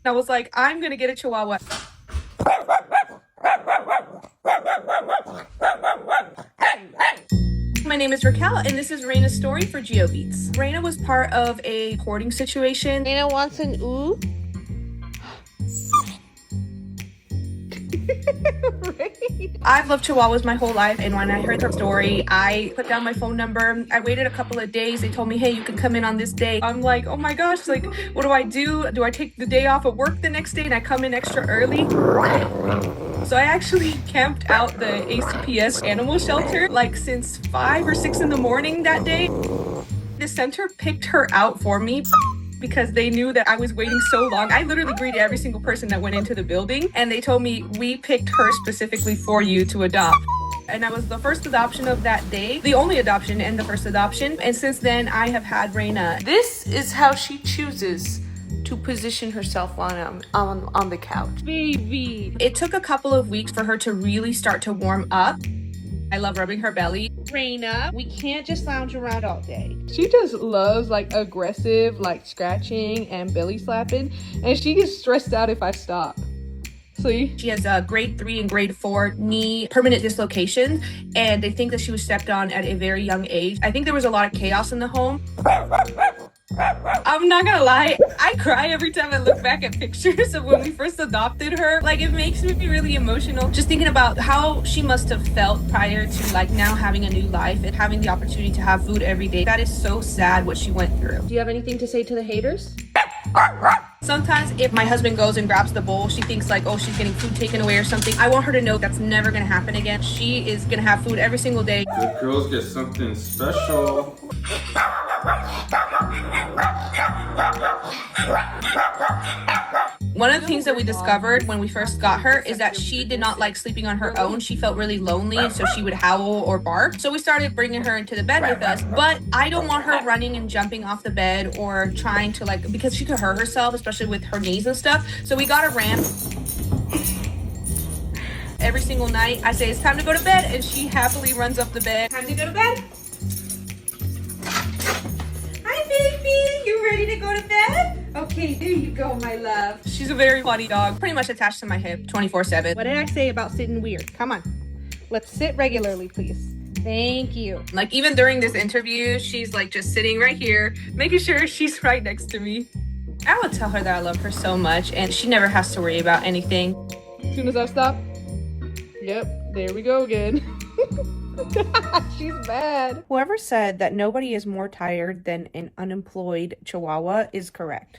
I was like, I'm gonna get a Chihuahua. My name is Raquel, and this is Raina's story for GeoBeats. Raina was part of a hoarding situation. Raina wants an ooh. Right? I've loved Chihuahuas my whole life, and when I heard her story, I put down my phone number. I waited a couple of days. They told me, hey, you can come in on this day. I'm like, oh my gosh, like, what do I do? Do I take the day off of work the next day and I come in extra early? So I actually camped out the ACPS animal shelter like since 5 or 6 in the morning that day. The center picked her out for me because they knew that I was waiting so long. I literally greeted every single person that went into the building, and they told me, we picked her specifically for you to adopt. And I was the first adoption of that day, the only adoption and the first adoption. And since then, I have had Raina. This is how she chooses to position herself on the couch. Baby. It took a couple of weeks for her to really start to warm up. I love rubbing her belly. Raina, we can't just lounge around all day. She just loves like aggressive, like scratching and belly slapping, and she gets stressed out if I stop. See? She has a grade 3 and grade 4 knee permanent dislocation, and they think that she was stepped on at a very young age. I think there was a lot of chaos in the home. I'm not gonna lie, I cry every time I look back at pictures of when we first adopted her. Like, it makes me really emotional just thinking about how she must have felt prior to like now having a new life and having the opportunity to have food every day. That is so sad what she went through. Do you have anything to say to the haters? Sometimes if my husband goes and grabs the bowl, she thinks like, oh, she's getting food taken away or something. I want her to know that's never gonna happen again. She is gonna have food every single day. The girls get something special. One of the things that we discovered when we first got her is that she did not like sleeping on her own. She felt really lonely, so she would howl or bark. So we started bringing her into the bed with us, but I don't want her running and jumping off the bed or trying to like, because she could hurt herself, especially with her knees and stuff. So we got a ramp. Every single night I say it's time to go to bed, and she happily runs up the bed. Time to go to bed. Hi baby, you ready to go to bed? Okay, there you go, my love. She's a very funny dog, pretty much attached to my hip 24/7. What did I say about sitting weird? Come on. Let's sit regularly, please. Thank you. Like, even during this interview, she's like just sitting right here, making sure she's right next to me. I would tell her that I love her so much, and she never has to worry about anything. As soon as I stop, yep, there we go again. She's bad. Whoever said that nobody is more tired than an unemployed Chihuahua is correct.